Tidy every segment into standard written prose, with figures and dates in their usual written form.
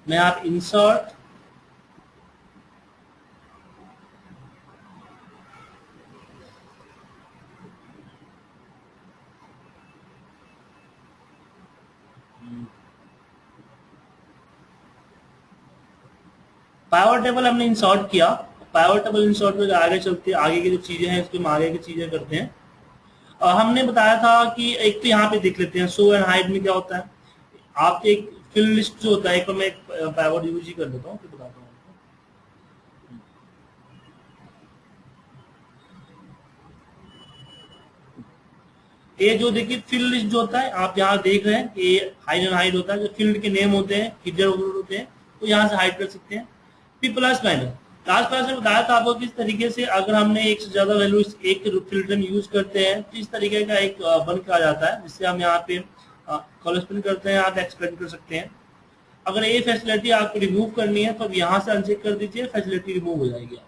मैं आप insert power table हमने इंसर्ट किया। पावर टेबल इंसर्ट में आगे चलते आगे की जो चीजें हैं इसके हम आगे की चीजें करते हैं। हमने बताया था कि एक तो यहाँ पे देख लेते हैं शो एंड हाइड में क्या होता है। आप एक फिल लिस्ट जो होता है, एक तो मैं एक पावर यूज ही कर लेता हूँ, फिर बताता हूँ आपको। ये जो देखिए फील्ड लिस्ट जो होता है, आप यहाँ देख रहे हैं कि हाइड एंड हाइड होता है। जो फील्ड के नेम होते हैं, हिडर होते हैं, तो यहाँ से हाइड कर सकते हैं। P plus minus last class में बताया था आपको किस तरीके से अगर हमने एक से ज्यादा वैल्यू एक फील्ड में यूज करते हैं तो इस तरीके का एक बन के आ जाता है, जिससे हम यहाँ पे कॉलेस्पेंड करते हैं, आप एक्सपेंड कर सकते हैं। अगर ये फैसिलिटी आपको रिमूव करनी है तो अब यहाँ से अनचेक कर दीजिए, फैसिलिटी रिमूव हो जाएगी।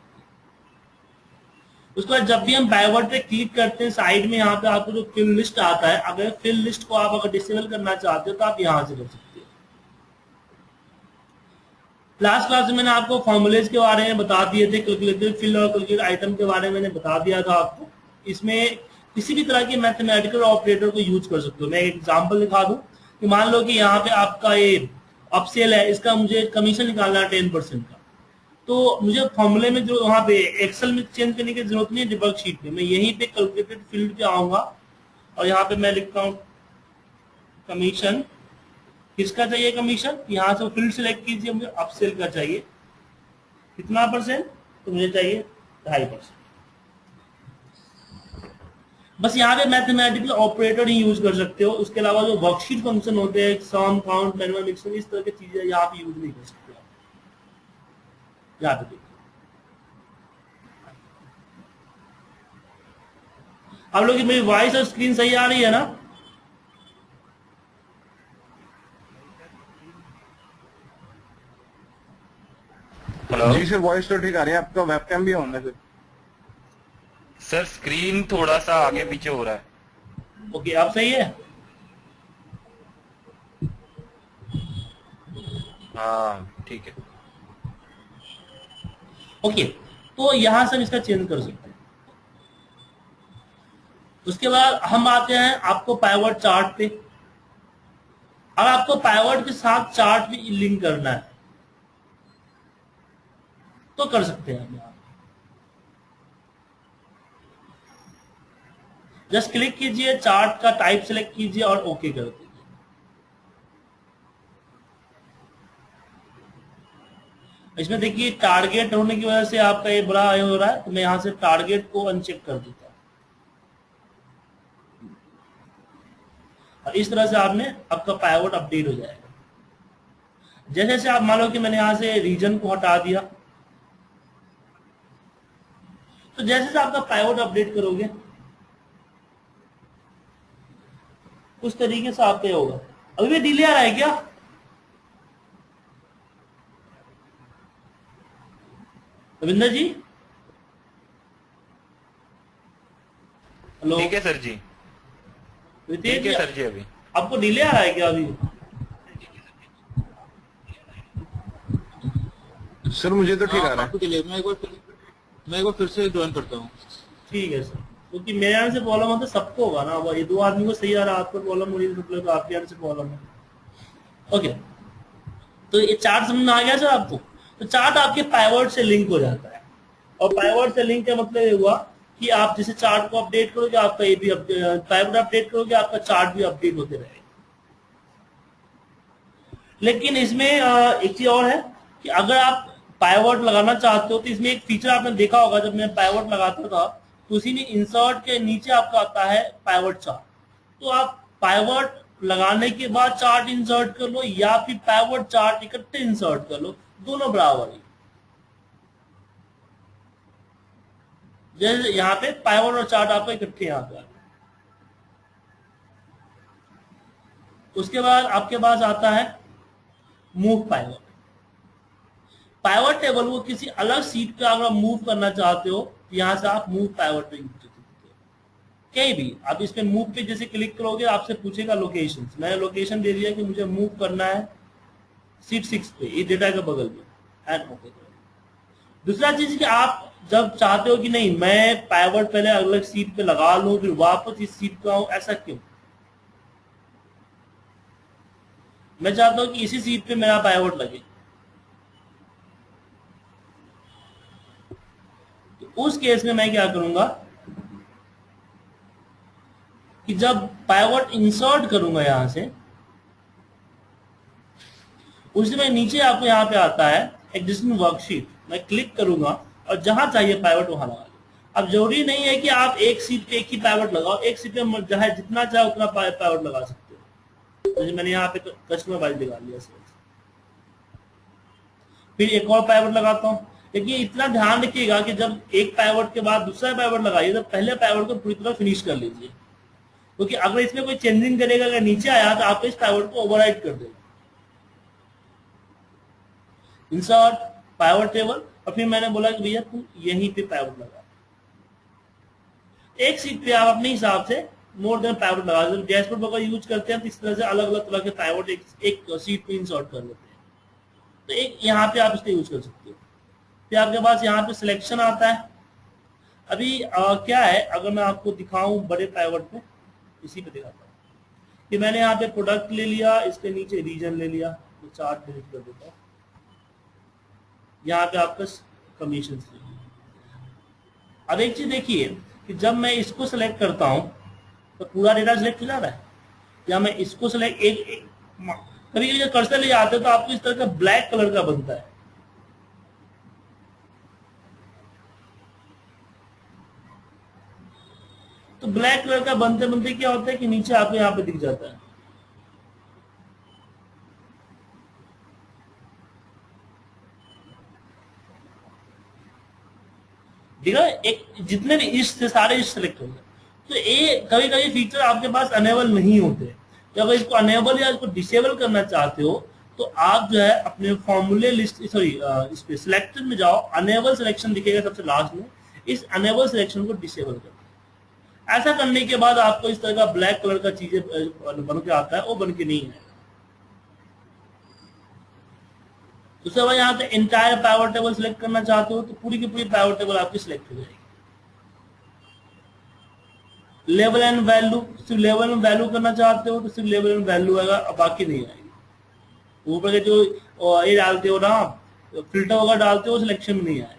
उसके बाद जब भी हम बैकवर्ड पे क्लिक करते हैं, साइड में यहाँ पे आपको जो फिल लिस्ट आता है, अगर फिल लिस्ट को आप अगर डिसेबल करना चाहते हो तो आप यहाँ से कर सकते हो। लास्ट क्लास में मैंने आपको फॉर्मूलेज के बारे में बता दिए थे, कैलकुलेटेड फील्ड और कैलकुलेटेड आइटम के बारे में मैंने बता दिया था आपको। इसमें किसी भी तरह के मैथमेटिकल ऑपरेटर को यूज कर सकते हो। मैं एक एग्जांपल दिखा दूं कि मान लो कि यहाँ पे आपका ये अपसेल है, इसका मुझे कमीशन निकालना है 10% का। तो मुझे फॉर्मूले में जो वहां पे एक्सेल में चेंज करने की जरूरत नहीं है, डिबग शीट में मैं यहीं पे कैलकुलेटेड फील्ड पे आऊंगा और यहाँ पे मैं लिखता हूँ कमीशन। किसका चाहिए कमीशन? यहाँ से फील्ड सिलेक्ट कीजिए, मुझे अपसेल का चाहिए। कितना %? तो मुझे चाहिए 2.5%। बस यहाँ पे मैथमेटिकल ऑपरेटर ही यूज कर सकते हो। उसके अलावा जो वर्कशीट फंक्शन होते हैं, सम, काउंट, मैनुअल मिक्सिंग, इस तरह की चीजें यहाँ पे यूज नहीं कर सकते आप। यहाँ पे देखिए, आप लोग की मेरी वॉइस और स्क्रीन सही आ रही है ना? हेलो जी सर, वॉइस तो ठीक आ रही है। आपका वेबकैम भी ऑन है सर। सर, स्क्रीन थोड़ा सा आगे पीछे हो रहा है। ओके, आप सही है? हाँ ठीक है। ओके, तो यहां से हम इसका चेंज कर सकते हैं। उसके बाद हम आते हैं आपको पाइवट चार्ट पे। अब आपको पाइवट के साथ चार्ट भी लिंक करना है तो कर सकते हैं हम यहाँ। जस्ट क्लिक कीजिए, चार्ट का टाइप सेलेक्ट कीजिए और ओके कर दीजिए। इसमें देखिए टारगेट होने की वजह से आपका ये बड़ा हो रहा है, तो मैं यहां से टारगेट को अनचेक कर देता हूं। और इस तरह से आपने आपका पाइवट अपडेट हो जाएगा। जैसे जैसे आप मान लो कि मैंने यहां से रीजन को हटा दिया, तो जैसे जैसे आपका पाइवट अपडेट करोगे उस तरीके से आपका होगा। अभी भी डिले आ रहा है क्या? रविंदर जी, हेलो? ठीक है सर जी। रितेश ठीक जी, है सर जी। अभी आपको डिले आ रहा है क्या अभी? सर मुझे तो ठीक हाँ, आ रहा है। काफी डिले। मैं एक बार फिर से ज्वाइन करता हूँ। ठीक है सर, क्योंकि मेरे यहाँ से प्रॉब्लम होता है सबको होगा ना। अब ये 2 आदमी को सही आ रहा है, आपको प्रॉब्लम हो रही है, तो आपके यहाँ से प्रॉब्लम है। ओके, तो ये चार्ट समझ में आ गया सर आपको? तो चार्ट आपके पाइवट से लिंक हो जाता है। और पाइवट से लिंक का मतलब ये हुआ कि आप जैसे चार्ट को अपडेट करोगे, आपका ये भी पाइवट अपडेट करोगे, आपका चार्ट भी अपडेट होते रहेगा। लेकिन इसमें एक चीज और है कि अगर आप पाइवट लगाना चाहते हो तो इसमें एक फीचर आपने देखा होगा, जब मैं पाइवट लगाता था तो उसी में इंसर्ट के नीचे आपका आता है पाइवट चार्ट। तो आप पाइवट लगाने के बाद चार्ट इंसर्ट कर लो या फिर पाइवट चार्ट इकट्ठे इंसर्ट कर लो, दोनों बराबर है। जैसे यहाँ पे पाइवट और चार्ट आपका इकट्ठे यहाँ पे आता है। उसके बाद आपके पास आता है मूव पाइवट। पाइवट टेबल को किसी अलग सीट पे अगर मूव करना चाहते हो, यहाँ से आप मूव पाइवट पे यूज कर सकते हो। कहीं भी आप इस पे मूव पे जैसे क्लिक करोगे, आपसे पूछेगा लोकेशन। मैंने लोकेशन दे दिया कि मुझे मूव करना है सीट 6 पे, ये डेटा के बगल में एंड ओके। दूसरा चीज कि आप जब चाहते हो कि नहीं मैं पाइवट पहले अलग सीट पे लगा लूं फिर वापस इस सीट पे आऊं, ऐसा क्यों? मैं चाहता हूं कि इसी सीट पे मेरा पाइवट लगे। तो उस केस में मैं क्या करूंगा कि जब पाइवट इंसर्ट करूंगा यहां से, उस समय नीचे आपको यहाँ पे आता है एग्जिस्टिंग वर्कशीट, मैं क्लिक करूंगा और जहां चाहिए पाइवट वहां लगा लो। अब जरूरी नहीं है कि आप एक सीट पे एक ही पाइवट लगाओ, एक सीट पे चाहे जितना चाहे उतना पाइवट लगा सकते हो। तो मैंने यहाँ पे कस्टमर वाइज लगा लिया। फिर एक और पाइवट लगाता हूँ, लेकिन इतना ध्यान रखिएगा कि जब एक पाइवट के बाद दूसरा पाइवट लगाइए तो पहले पाइवट को पूरी तरह फिनिश कर लीजिए, क्योंकि अगर इसमें कोई चेंजिंग करेगा, अगर नीचे आया तो आपको इस पाइवट को ओवरराइड कर देगा। इंसर्ट पाइवट टेबल, और फिर मैंने बोला कि भैया तू यहीं पे पाइवट लगा। एक सीट पे आप अपने हिसाब से मोर देन पाइवट लगा सकते। डैशबोर्ड वगैरह यूज करते हैं तो इस तरह से अलग अलग तरह के पाइवट एक सीट पे इंसर्ट कर लेते हैं। तो एक यहाँ पे आप इसका यूज कर सकते हो। फिर आपके पास यहाँ पे सिलेक्शन आता है। अभी क्या है, अगर मैं आपको दिखाऊं बड़े पाइवट पे, इसी पे दिखाता हूँ कि मैंने यहाँ पे प्रोडक्ट ले लिया, इसके नीचे रीजन ले लिया, तो चार्ट डिलीट कर देता हूँ। यहाँ पे आपका कमीशन। अब एक चीज देखिए कि जब मैं इसको सेलेक्ट करता हूं तो पूरा डेटा सिलेक्ट हो जा रहा है, या मैं इसको सेलेक्ट कभी कभी कर्सर ले जाते हैं तो आपको इस तरह का ब्लैक कलर का बनता है। तो ब्लैक कलर का बनते बनते क्या होता है कि नीचे आपको यहाँ पे दिख जाता है। देखा, एक जितने भी इस थे सारे इस सेलेक्ट हो गए। तो ये कभी कभी फीचर आपके पास अनेबल नहीं होते, तो अगर इसको अनेबल या इसको डिसेबल करना चाहते हो तो आप जो है अपने फॉर्मूले लिस्ट इस पे सिलेक्टेड में जाओ, अनेबल सिलेक्शन दिखेगा सबसे लास्ट में, इस अनेबल सिलेक्शन को डिसेबल कर दो। ऐसा करने के बाद आपको इस तरह का ब्लैक कलर का चीजें बन के आता है, वो बन के नहीं है। दूसरा बार यहाँ पे एंटायर पाइवट टेबल सिलेक्ट करना चाहते हो तो पूरी की पूरी पाइवट टेबल आपकी सिलेक्ट हो जाएगी। लेवल एंड वैल्यू, सिर्फ लेवल एंड वैल्यू करना चाहते हो तो सिर्फ लेवल एंड वैल्यू आएगा, बाकी नहीं आएगी। ऊपर के जो ये डालते हो ना, फिल्टर वगैरह डालते हो, सिलेक्शन में नहीं आएगा।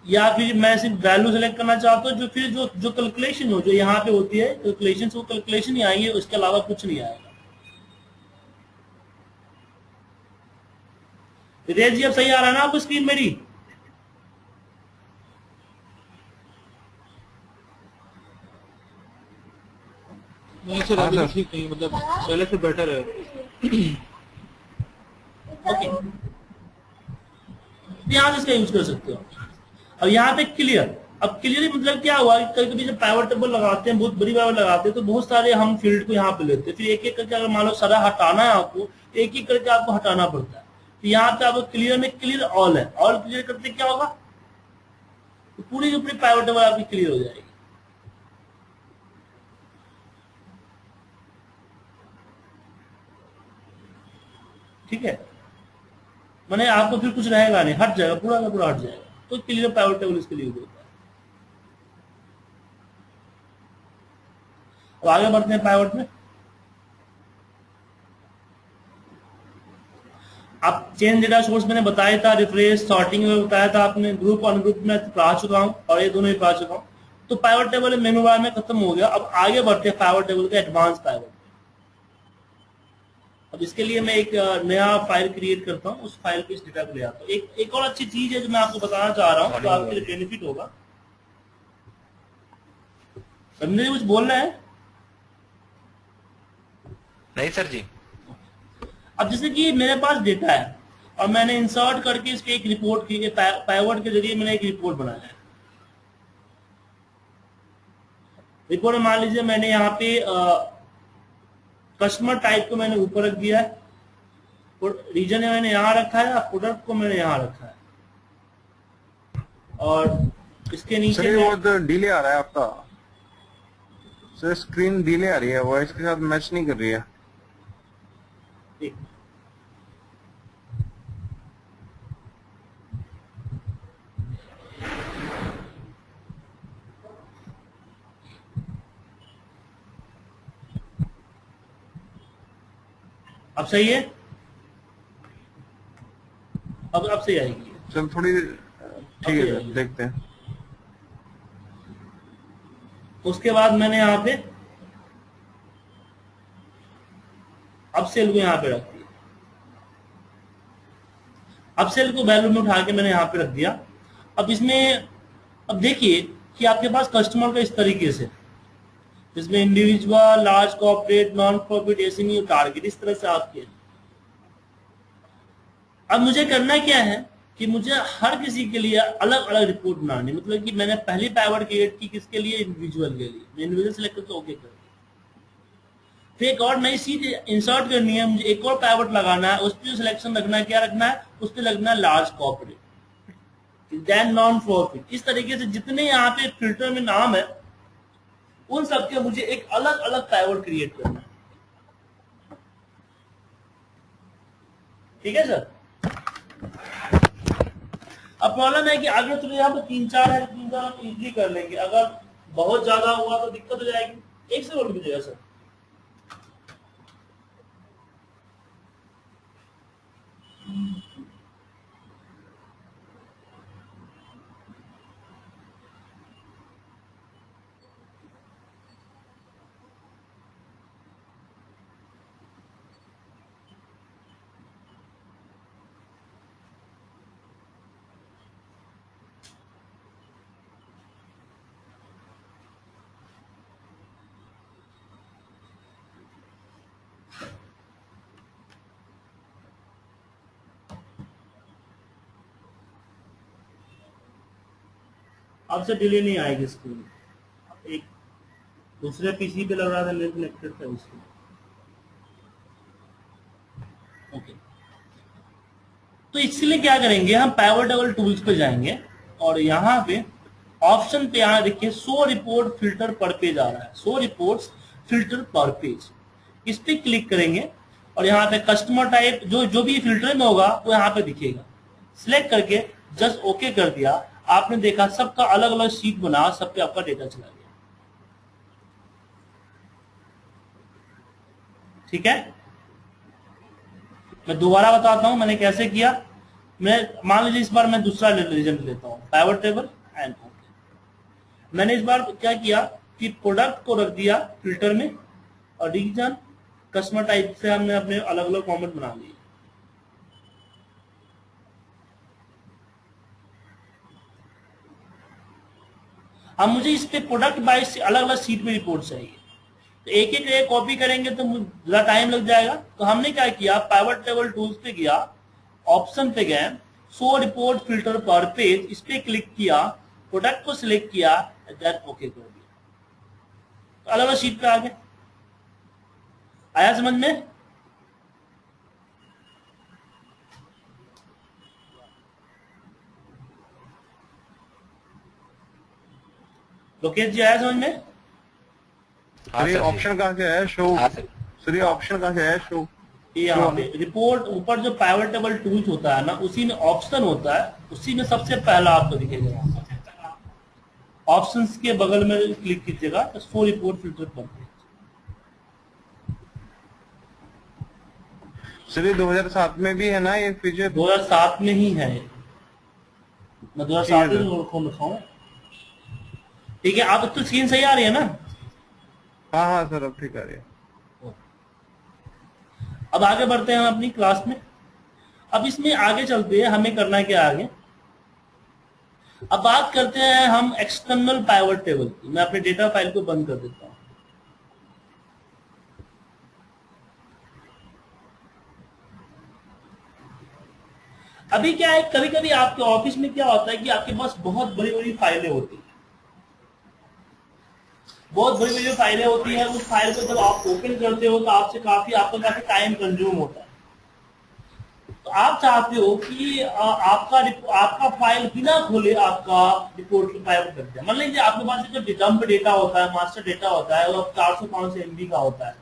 या फिर मैं सिर्फ वैल्यू सेलेक्ट करना चाहता हूँ, जो फिर जो कैलकुलेशन हो जो यहाँ पे होती है कैलकुलेशन, वो कैलकुलेशन ही आएंगे, उसके अलावा कुछ नहीं आएगा। रितेश जी अब सही आ रहा है ना आपको स्क्रीन मेरी? नहीं सर, अभी ठीक नहीं, मतलब पहले से बेटर है। ओके, यहां से इसका यूज कर सकते हो। अब यहाँ पे क्लियर, अब क्लियर मतलब क्या हुआ, कभी कभी जब पाइवट टेबल लगाते हैं, बहुत बड़ी पाइवट लगाते हैं, तो बहुत सारे हम फील्ड को यहाँ पे लेते हैं, फिर एक एक करके अगर मान लो सारा हटाना है आपको, एक एक करके आपको हटाना पड़ता है। तो यहाँ पे आपको क्लियर में क्लियर ऑल है, ऑल क्लियर करते क्या होगा, तो पूरी की पूरी पाइवट टेबल आपकी क्लियर हो जाएगी। ठीक है, मैंने आपको फिर कुछ रहेगा नहीं, हट जाएगा, पूरा का पूरा हट जाएगा। तो क्लियर पाइवट टेबल इसके लिए होता है। अब आगे बढ़ते हैं पाइवट में। अब चेंज डेटा सोर्स मैंने बताया था, रिफ्रेश सॉर्टिंग में बताया था आपने, ग्रुप अनग्रुप में पढ़ा चुका हूं, और ये दोनों ही पढ़ा चुका हूं। तो पाइवट टेबल मेनू बार में खत्म हो गया। अब आगे बढ़ते हैं पाइवट टेबल के एडवांस पाइवट। अब इसके लिए मैं एक नया फाइल क्रिएट करता हूँ, उस फाइल पे इस डेटा को ले आता हूँ। एक और अच्छी चीज है जो मैं आपको बताना चाह रहा हूँ, तो आपके लिए बेनिफिट होगा। रविंद्र कुछ बोल रहे हैं? नहीं सर जी। अब जैसे कि मेरे पास डेटा है और मैंने इंसर्ट करके इसके एक रिपोर्ट की, पाइवट के जरिए मैंने एक रिपोर्ट बनाया है। रिपोर्ट में मान लीजिए मैंने यहाँ पे कस्टमर टाइप को मैंने ऊपर रख दिया है, रीजन है मैंने यहाँ रखा है, प्रोडक्ट को मैंने यहाँ रखा है, और इसके नीचे सर बहुत डिले आ रहा है आपका सर, स्क्रीन डिले आ रही है, वॉइस के साथ मैच नहीं कर रही है। अब सही है? अब सही आएगी सर थोड़ी ठीक है सर, देखते हैं। उसके बाद मैंने यहाँ पे अब सेल को यहाँ पे रख दिया। अब सेल को वैल्यू में उठा के मैंने यहाँ पे रख दिया। अब इसमें अब देखिए कि आपके पास कस्टमर का इस तरीके से, जिसमें individual, large corporate, non profit, SME, target, इस तरह से आपके। अब मुझे करना क्या है कि मुझे हर किसी के लिए अलग अलग रिपोर्ट बनानी। मतलब कि मैंने पहली पाइवट क्रिएट की किसके लिए? इंडिविजुअल के लिए। इंडिविजुअल सेलेक्ट करके ओके कर दिया। फिर एक और नई सीट इंसर्ट करनी है, मुझे एक और पाइवट लगाना है। उस पर सिलेक्शन रखना है, क्या रखना है? उस पर लगना है large corporate, then non profit. इस तरीके से जितने यहाँ पे फिल्टर में नाम है उन सबके मुझे एक अलग अलग पाइवट क्रिएट करना है। ठीक है सर? अब प्रॉब्लम है कि अगर चलो यहाँ पे 3-4 है, 3-4 हम इजिली कर लेंगे। अगर बहुत ज्यादा हुआ तो दिक्कत हो जाएगी। एक से बोल दीजिएगा सर। अब से डिले नहीं आएगी स्क्रीन। एक दूसरे पीसी पे लग रहा था, मेरे कनेक्टेड था इसमें। ओके, तो इसलिए क्या करेंगे, हम पाइवट टेबल टूल्स पे जाएंगे और यहाँ पे ऑप्शन पे यहाँ देखिए शो रिपोर्ट फिल्टर पर पेज आ रहा है। शो रिपोर्ट्स फिल्टर पर पेज, इस पे क्लिक करेंगे और यहाँ पे कस्टमर टाइप जो भी फिल्टर में होगा वो यहाँ पे दिखेगा। सिलेक्ट करके जस्ट ओके कर दिया। आपने देखा सबका अलग अलग शीट बना, सब पे आपका डेटा चला गया। ठीक है, मैं दोबारा बताता हूं मैंने कैसे किया। मैं मान लीजिए इस बार मैं दूसरा रिजल्ट लेता हूं, पाइवट टेबल एंड ओके। मैंने इस बार क्या किया कि प्रोडक्ट को रख दिया फिल्टर में और रीजन कस्टमर टाइप से हमने अपने अलग अलग फॉर्मेट बना लिए। अब मुझे इस पे प्रोडक्ट बाइज से अलग अलग सीट में रिपोर्ट चाहिए, तो एक एक कॉपी करेंगे तो ज्यादा टाइम लग जाएगा। तो हमने क्या किया, पाइवट टेबल टूल्स पे गया, ऑप्शन पे गए, शो रिपोर्ट फिल्टर पर पेज, इस पे क्लिक किया, प्रोडक्ट को सिलेक्ट किया, देन ओके कर दिया, तो अलग अलग शीट पे आ गए। आया समझ में? लोकेश जी आया समझ में? सर ये ऑप्शन कहाँ से है शो? सर ये ऑप्शन कहाँ से है शो? यहाँ पे रिपोर्ट ऊपर जो पाइवट टेबल टूल्स होता है ना, उसी में ऑप्शन होता है, उसी में सबसे पहला आपको दिखेगा। ऑप्शंस के बगल में क्लिक कीजिएगा तो शो रिपोर्ट फिल्टर पर। सर ये 2007 में भी है ना ये फीचर? 2007 में ही है, मैं 2007 में खोल रखा हूँ। ठीक है, आप तो स्क्रीन सही आ रही है ना? हाँ हाँ सर अब ठीक आ रही है। अब आगे बढ़ते हैं हम अपनी क्लास में। अब इसमें आगे चलते हैं, हमें करना क्या आगे। अब बात करते हैं हम एक्सटर्नल पाइवट टेबल की। मैं अपने डेटा फाइल को बंद कर देता हूं। अभी क्या है, कभी कभी आपके ऑफिस में क्या होता है कि आपके पास बहुत बड़ी बड़ी फाइलें होती हैं, बहुत बड़ी बड़ी फाइलें होती हैं। उस फाइल को जब आप ओपन करते हो तो आपका काफी टाइम कंज्यूम होता है। तो आप चाहते हो कि आपका फाइल बिना खोले आपका रिपोर्ट की पाइवट कर दिया। मान लीजिए आपके पास जो डंप डेटा होता है, मास्टर डेटा होता है, वो 400-500 MB का होता है।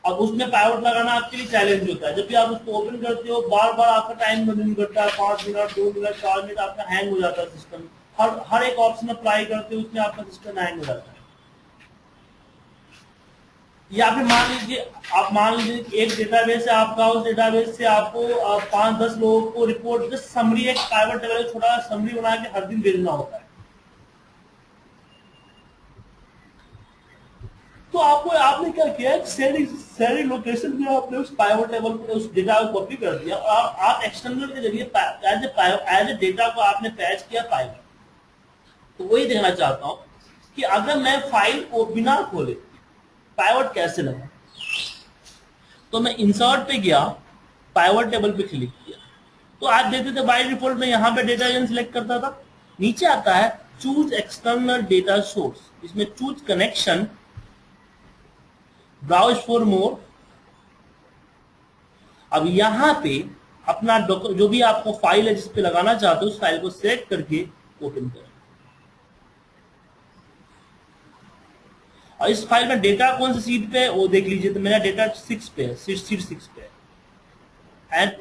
अब उसमें पाइवट लगाना आपके लिए चैलेंज होता है। जब भी आप उसको ओपन करते हो बार बार आपका टाइम कंज्यूम करता है, 5 मिनट 2 मिनट 4 मिनट आपका हैंग हो जाता है सिस्टम। हर एक ऑप्शन अप्लाई करते हो उसमें आपका सिस्टम हैंग हो जाता है। या फिर मान लीजिए एक डेटाबेस है आपका, उस डेटाबेस से आपको 5-10 लोगों को रिपोर्ट, जस्ट समरी, एक प्राइवेट टेबल छोटा समरी बना के हर दिन भेजना होता है। तो आपने क्या किया, शेयरिंग लोकेशन में आपने उस पाइवट टेबल पे उस डेटा को कॉपी कर दिया और आप एक्सटर्नल के जरिए एज ए डेटा को आपने पैच किया पाइवट। तो वही देखना चाहता हूं कि अगर मैं फाइल को बिना खोले पाइवट कैसे लगा। तो मैं इंसर्ट पे गया, पाइवट टेबल पे क्लिक किया, तो आज देते थे बाय डिफॉल्ट में यहाँ पे डेटा सिलेक्ट करता था, नीचे आता है चूज एक्सटर्नल डेटा सोर्स, इसमें choose connection, browse for more. अब यहां पे अपना जो भी आपको फाइल है जिस पे लगाना चाहते हो उस फाइल को सेलेक्ट करके ओपन करें। और इस फाइल में डेटा कौन सी सीट पे है वो देख लीजिए। तो मेरा डेटा 6 पे है, सीट 6 पे है। एंड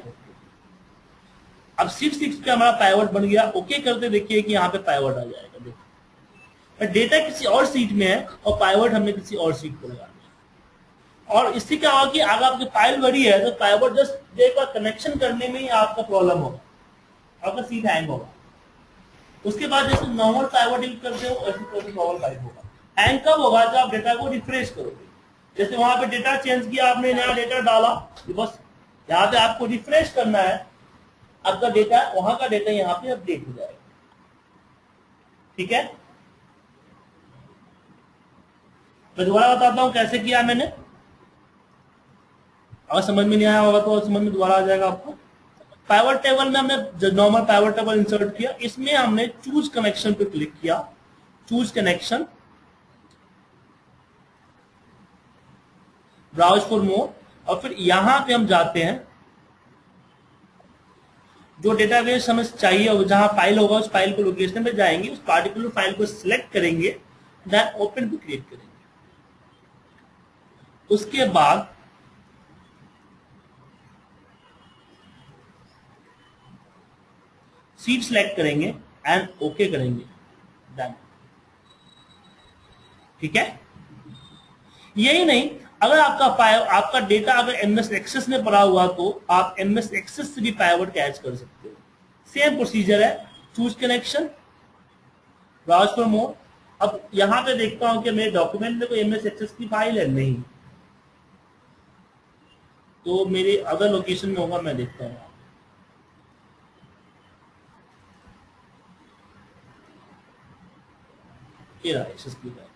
अब सीट 6 पे हमारा पाइवट बन गया। ओके करते देखिए कि यहाँ पे पाइवट आ जाएगा। देखिए डेटा किसी और सीट में है और पाइवट हमने किसी और सीट पे लगा दिया। और इससे क्या होगा कि अगर आपकी फाइल बड़ी है तो पाइवट जस्ट डेटा कनेक्शन करने में ही आपका प्रॉब्लम होगा, आपका सीट हैंग होगा। उसके बाद जैसे नॉर्मल पाइवट यूज करते हो ऐसे नॉर्मल पाइवट होगा। हैंग कब होगा, जब आप डेटा को रिफ्रेश करोगे। जैसे वहां पे डेटा चेंज किया, आपने नया डेटा डाला, बस यहाँ पे आपको रिफ्रेश करना है, आपका डेटा वहां का डेटा यहाँ पे अपडेट हो जाएगा। ठीक है, मैं दोबारा बताता हूं कैसे किया मैंने। अगर समझ में नहीं आया होगा तो समझ में दोबारा आ जाएगा आपको। पाइवट टेबल में हमने नॉर्मल पाइवट टेबल इंसर्ट किया, इसमें हमने चूज कनेक्शन पे क्लिक किया, choose connection, browse for more, और फिर यहां पे हम जाते हैं जो डेटाबेस हमें चाहिए और जहां फाइल होगा उस फाइल को लोकेशन पे जाएंगे, उस पार्टिकुलर फाइल को सिलेक्ट करेंगे, देन ओपन पे क्लिक करेंगे। उसके बाद सीट सिलेक्ट करेंगे एंड ओके करेंगे, डन। ठीक है, यही नहीं, अगर आपका डेटा अगर एमएस एक्सेस में पड़ा हुआ तो आप एमएस एक्सेस से भी पाइवट कैच कर सकते हो। सेम प्रोसीजर है, choose connection, browse for more. अब यहां पे देखता हूं कि मेरे डॉक्यूमेंट में कोई एमएस एक्सेस की फाइल है, नहीं, तो मेरे अदर लोकेशन में होगा, मैं देखता हूं। ये रहा एक्सेस की फाइल,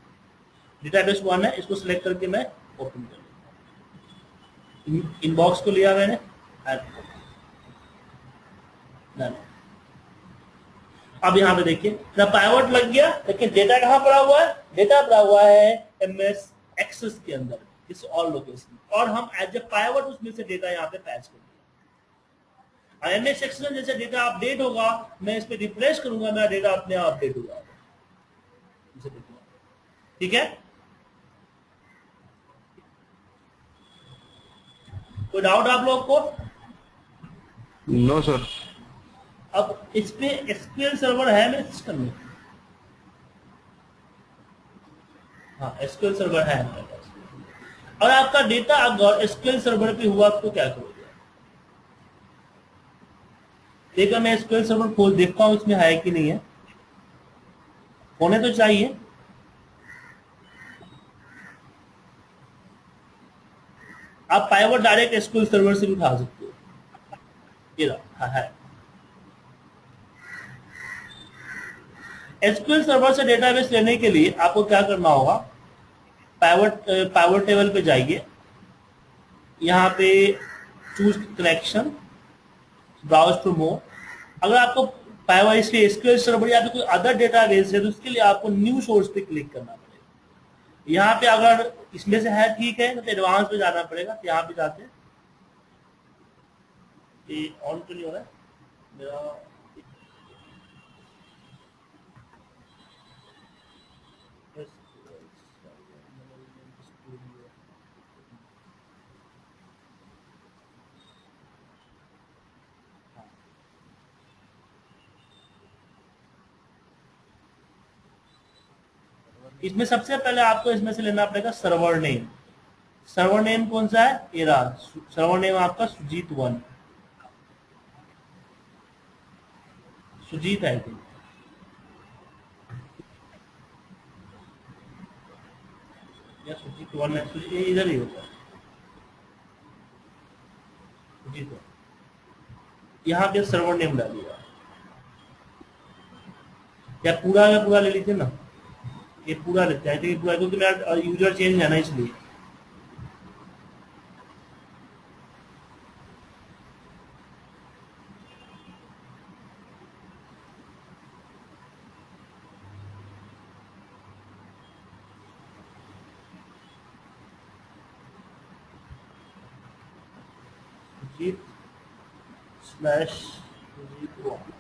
डेटाबेस 1 है, इसको सिलेक्ट करके मैं ओपन कर लेता हूं। इनबॉक्स को लिया मैंने, अब यहां पे देखिए ना पाइवट लग गया, लेकिन डेटा कहां पड़ा हुआ है, डेटा पड़ा हुआ है एमएस एक्सेस के अंदर, इस ऑल लोकेशन, और हम एज ए पाइवट उसमें से डेटा यहां पे पैच कर दिया। एमएस एक्सेस में जैसे डेटा अपडेट होगा, मैं इस पे रिफ्रेश करूंगा, मेरा डेटा अपने आप अपडेट हो जाएगा। ठीक है, कोई डाउट आप लोग को? No sir. अब इस पे एसक्यूएल सर्वर है मेरे सिस्टम में, हाँ एसक्यूएल सर्वर है मेरे पास। और आपका डेटा अगर एसक्यूएल सर्वर पे हुआ तो क्या करोगे? देखा, मैं एसक्यूएल सर्वर खोल देखता हूं इसमें है कि नहीं है, होने तो चाहिए। आप पाइवट डायरेक्ट एसक्यूएल सर्वर से भी उठा सकते हो, ये रहा है। एसक्यूएल सर्वर से डेटाबेस लेने के लिए आपको क्या करना होगा, पाइवट टेबल पे जाइए, यहाँ पे चूज कनेक्शन, ब्राउज टू मोर। अगर आपको पाइवट इसके एसक्यूएल सर्वर या फिर कोई अदर डेटाबेस है तो उसके लिए आपको न्यू सोर्स पे क्लिक करना पड़ेगा। यहाँ पे अगर इसमें से है ठीक है तो एडवांस पे जाना पड़ेगा, तो यहाँ पे जाते हैं। ये ऑन तो नहीं हो रहा है मेरा, इसमें सबसे पहले आपको इसमें से लेना पड़ेगा सर्वर नेम। सर्वर नेम कौन सा है? ये रहा सर्वर नेम आपका सुजीत 1, सुजीत है या सुजीत 1 है, ये इधर ही होता है सुजीत 1। यहाँ पे सर्वर नेम डालिएगा या पूरा ले लीजिए ना, ये पूरा लेते हैं तो पूरा, क्योंकि मेरा यूजर चेंज है ना इसलिए। सुजीत स्लैश सुजीत 1।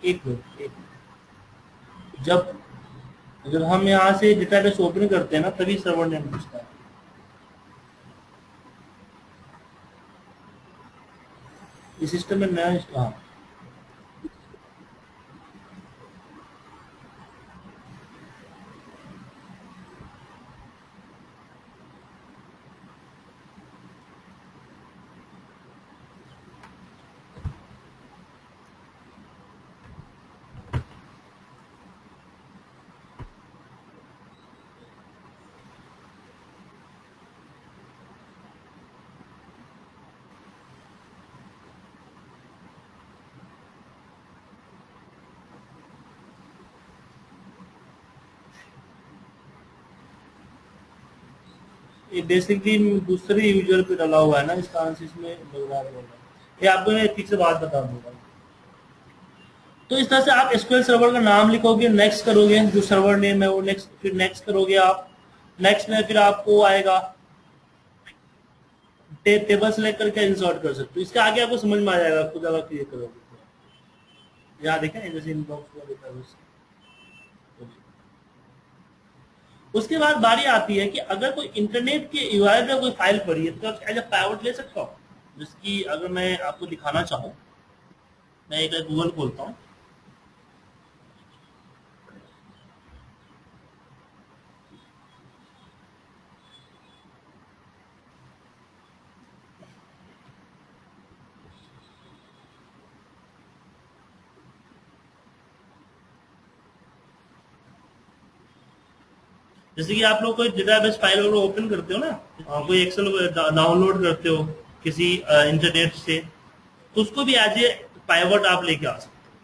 एक मिनट, जब जब हम यहाँ से डेटाबेस ओपन करते हैं ना तभी सर्वर नेम पूछता है। इस सिस्टम में नया, हाँ ये बेसिकली दूसरे यूजर पे डाला हुआ है ना, इस कारण से इसमें लग रहा है। ये आपको मैं ठीक से बात बता दूंगा। तो इस तरह से आप एसक्यूएल सर्वर का नाम लिखोगे, नेक्स्ट करोगे, जो सर्वर नेम है वो नेक्स्ट, फिर नेक्स्ट करोगे आप, नेक्स्ट में फिर आपको आएगा टेबल सेलेक्ट करके इंसर्ट कर सकते हो। इसके आगे आपको समझ में आ जाएगा खुद अगर क्लियर करोगे। यहाँ देखें जैसे इनबॉक्स। उसके बाद बारी आती है कि अगर कोई इंटरनेट के यूआरएल पे कोई फाइल पड़ी है तो आप एज ए पाइवट ले सकता हूँ, जिसकी अगर मैं आपको दिखाना चाहूँ, मैं एक गूगल खोलता हूँ। जैसे कि आप लोग कोई डेटाबेस फाइल वगैरह ओपन करते हो ना, कोई एक्सेल डाउनलोड करते हो किसी इंटरनेट से, तो उसको भी एज ए पाइवट आप लेके आ सकते हो।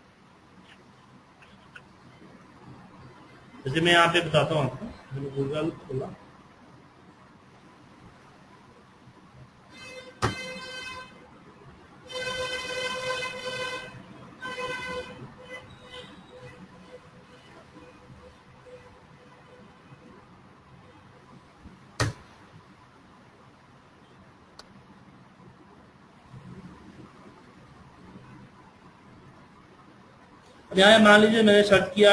जैसे मैं यहाँ पे बताता हूँ आपको, मैंने गूगल खोला, यहाँ मान लीजिए मैंने सर्च किया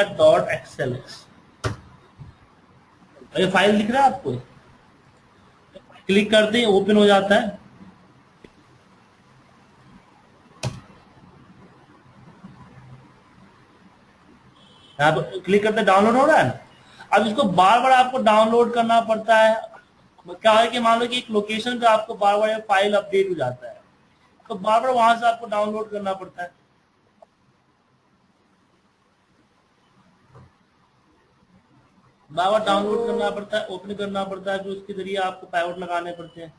.xlx, ये फाइल दिख रहा है आपको, क्लिक करते ही ओपन हो जाता है। यहाँ पर क्लिक करते डाउनलोड हो रहा है। अब इसको बार बार आपको डाउनलोड करना पड़ता है। क्या है कि मान लो कि एक लोकेशन पे आपको बार बार फाइल अपडेट हो जाता है, तो बार बार वहां से आपको डाउनलोड करना पड़ता है। बार बार डाउनलोड करना पड़ता है, ओपन करना पड़ता है, फिर उसके जरिए आपको पाइवट लगाने पड़ते हैं।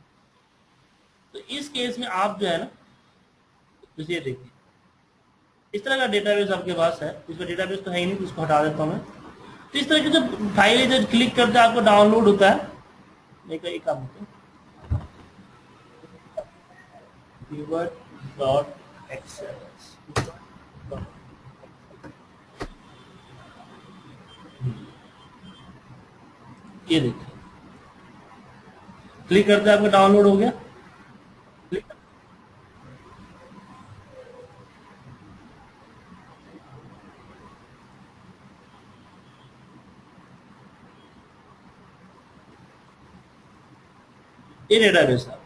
तो इस केस में आप जो है ना, जैसे ये देखिए इस तरह का डेटाबेस आपके पास है, इसमें डेटाबेस तो है ही नहीं, तो इसको हटा देता हूं मैं। तो इस तरह की जो फाइल है, जो क्लिक करते आपको डाउनलोड होता है, एक काम ये देखिए, क्लिक करते आपको डाउनलोड हो गया। ये डेटाबेस है।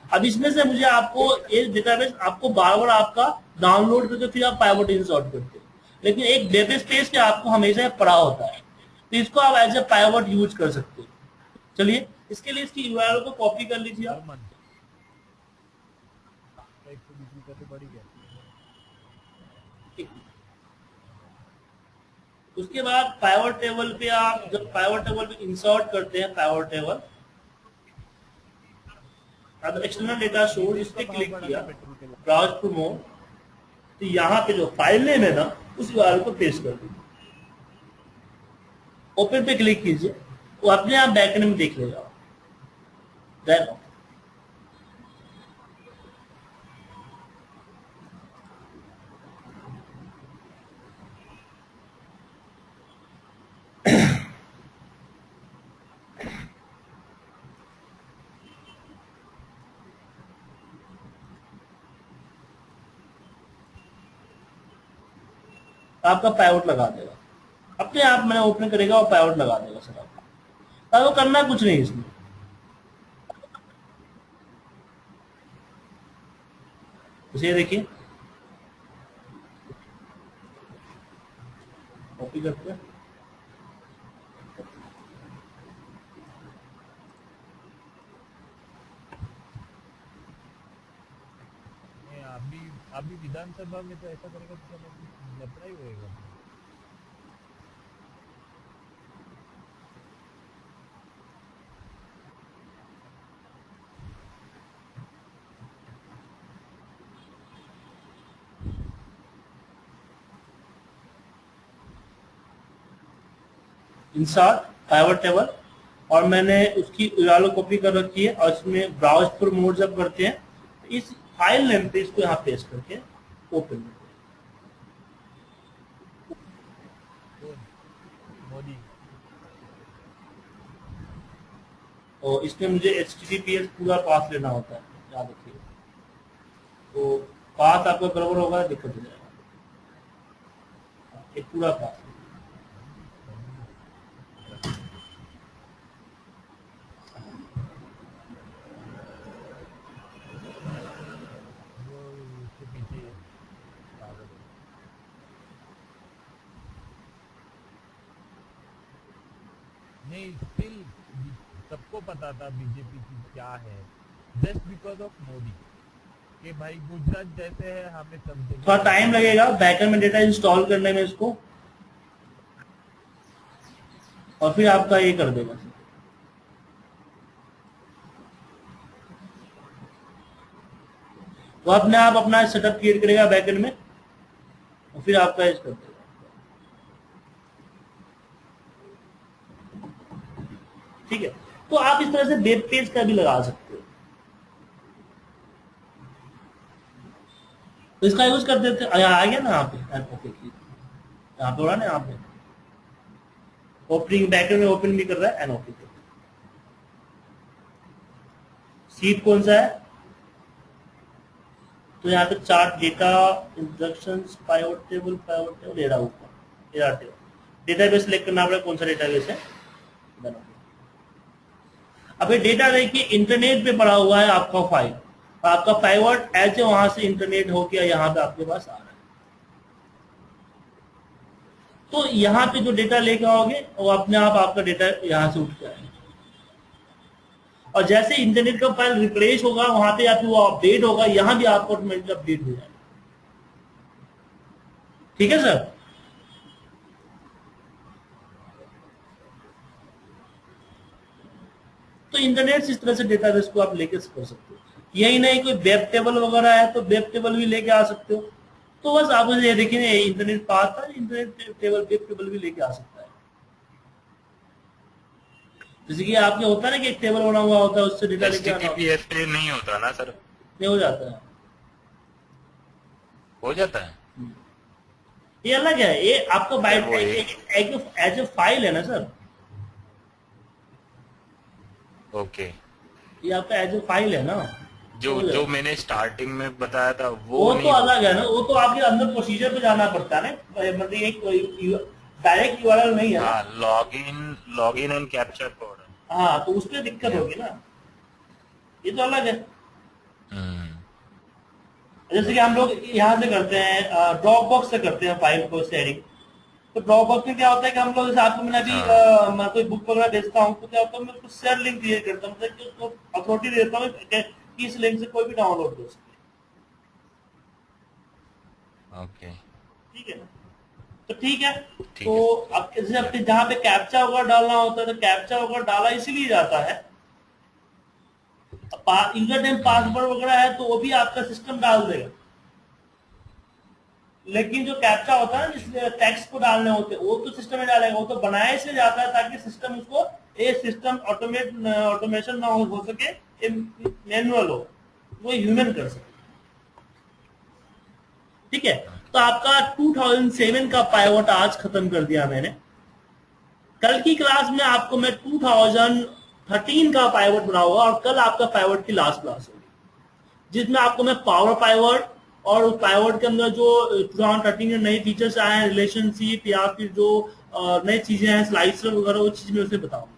अब इसमें से मुझे आपको ये डेटाबेस आपको बार बार आपका डाउनलोड करके फिर आप पाइवट इंसर्ट करते हो, लेकिन एक डेटा स्पेस पे आपको हमेशा पड़ा होता है, तो इसको आप एज ए पाइवट यूज कर सकते हो। चलिए इसके लिए इसकी यूआरएल को कॉपी कर लीजिए आप। उसके बाद पाइवट टेबल पे आप जब पाइवट टेबल पे इंसर्ट करते हैं पाइवट टेबल, अब एक्सटर्नल डेटा सोर्स इस पे क्लिक किया, ब्राउज टू मोर, तो यहाँ पे जो फाइल नेम है ना उस यूआरएल को पेस्ट कर दीजिए, ओपन पे क्लिक कीजिए, वो अपने आप बैकएंड में देख लेगा। देन आपका पाइवट लगा देगा, अपने आप मैंने ओपन करेगा और पाइवट लगा देगा सर आपको। वो करना कुछ नहीं इसमें, इसे देखिए कॉपी करते हैं, अभी विधानसभा में तो ऐसा करेगा तो लफड़ा ही होएगा। इंसर्ट पाइवट टेबल, और मैंने उसकी यूआरएल कॉपी कर रखी है, और इसमें ब्राउज फॉर मोर जब करते हैं तो इस फाइल नेम पे इसको यहाँ पेस्ट करके ओपन करते हैं। मोदी और इसमें मुझे HTTPS पूरा पाथ लेना होता है, याद रखिए, तो पाथ आपका गड़बड़ होगा दिक्कत हो जाएगा, एक पूरा पाथ। नहीं, स्टिल सबको पता था बीजेपी की क्या है, जस्ट बिकॉज ऑफ मोदी कि भाई गुजरात जैसे है हमें सब थोड़ा टाइम लगेगा बैकएंड में डेटा इंस्टॉल करने में इसको, और फिर आपका ये कर देगा। वो अपने आप अपना सेटअप क्रिएट करेगा बैकएंड में, और फिर आपका इस कर देगा। ठीक है, तो आप इस तरह से वेब पेज का भी लगा सकते हो। तो इसका यूज कर देते, आ गया ना यहाँ पे, यहाँ पे हो रहा ना, यहाँ पे ओपनिंग बैकएंड में ओपन भी कर रहा है एंड ओपन। सीट कौन सा है, तो यहाँ पे chart data instructions pivot table ये रहा ऊपर, टेबल डेटाबेस सिलेक्ट करना पड़ेगा कौन सा डेटाबेस है। अब ये डेटा देखिए इंटरनेट पे पड़ा हुआ है आपका फाइल, आपका पाइवट ऐसे वहां से इंटरनेट होकर यहाँ पे आपके पास आ रहा है, तो यहाँ पे जो डेटा लेके आओगे वो अपने आप आपका डेटा यहाँ से उठ जाएगा, और जैसे इंटरनेट का फाइल रिप्लेस होगा वहां पे या फिर वो अपडेट होगा, यहाँ भी आपको ऑटोमेटिक अपडेट हो जाएगा। ठीक है सर, तो इंटरनेट से इस तरह से डेटाबेस को आप लेके कर सकते हो। यही नहीं कोई वेब टेबल वगैरह है तो वेब टेबल भी लेके आ सकते हो। तो बस आप ये देखिए इंटरनेट पाथ था, इंटरनेट टेबल वेब टेबल भी लेके आ सकता है। जैसे कि आपके होता है ना कि एक टेबल बना हुआ होता है उससे डेटा लेके आना होता है। HTTPS पे नहीं होता ना सर? नहीं हो जाता है, हो जाता है, ये अलग है, ये आपका बाइट एज ए फाइल है ना सर, ओके। ये आपका एज ए फाइल है ना। जो मैंने स्टार्टिंग में बताया था वो तो अलग है ना, वो तो आपके अंदर प्रोसीजर पे जाना पड़ता है ना, मतलब एक डायरेक्ट यूआरएल नहीं है। Login and capture code. हाँ, तो उसमें दिक्कत होगी ना। ये तो अलग है। जैसे कि हम लोग यहाँ से करते हैं, ड्रॉप बॉक्स से करते हैं फाइल को शेयरिंग। तो ड्रॉप बॉक्स में क्या होता है कि हम लोग, जैसे आपको मैंने अभी मैं कोई बुक वगैरह भेजता हूँ तो क्या होता है, मैं उसको शेयर लिंक क्रिएट करता हूँ, मतलब कि उसको अथॉरिटी देता हूँ कि इस लिंक से कोई भी डाउनलोड कर सके। ओके, ठीक है ना? तो ठीक है। तो अब जैसे आपके जहाँ पे कैप्चा वगैरह डालना होता है तो कैप्चा वगैरह डाला इसलिए जाता है, यूजर नेम पासवर्ड वगैरह है तो वो भी आपका सिस्टम डाल देगा, लेकिन जो कैप्चा होता है ना, जिस टेक्स्ट को डालने होते हैं, वो तो सिस्टम में डालेगा। वो तो बनाया इसलिए जाता है ताकि सिस्टम उसको, सिस्टम ऑटोमेशन ना हो सके, मैनुअल हो, वो ह्यूमन कर सके। ठीक है, तो आपका 2007 का पाइवट आज खत्म कर दिया मैंने। कल की क्लास में आपको मैं 2013 का पाइवट बनाऊंगा और कल आपका पाइवट की लास्ट क्लास होगी, जिसमें आपको मैं पावर पाइवट और उस पाइवट के अंदर जो 2013 में नए फीचर्स आए हैं, रिलेशनशिप या फिर जो नई चीजें हैं, स्लाइसर वगैरह, वो चीज मैं उसे बताऊंगा।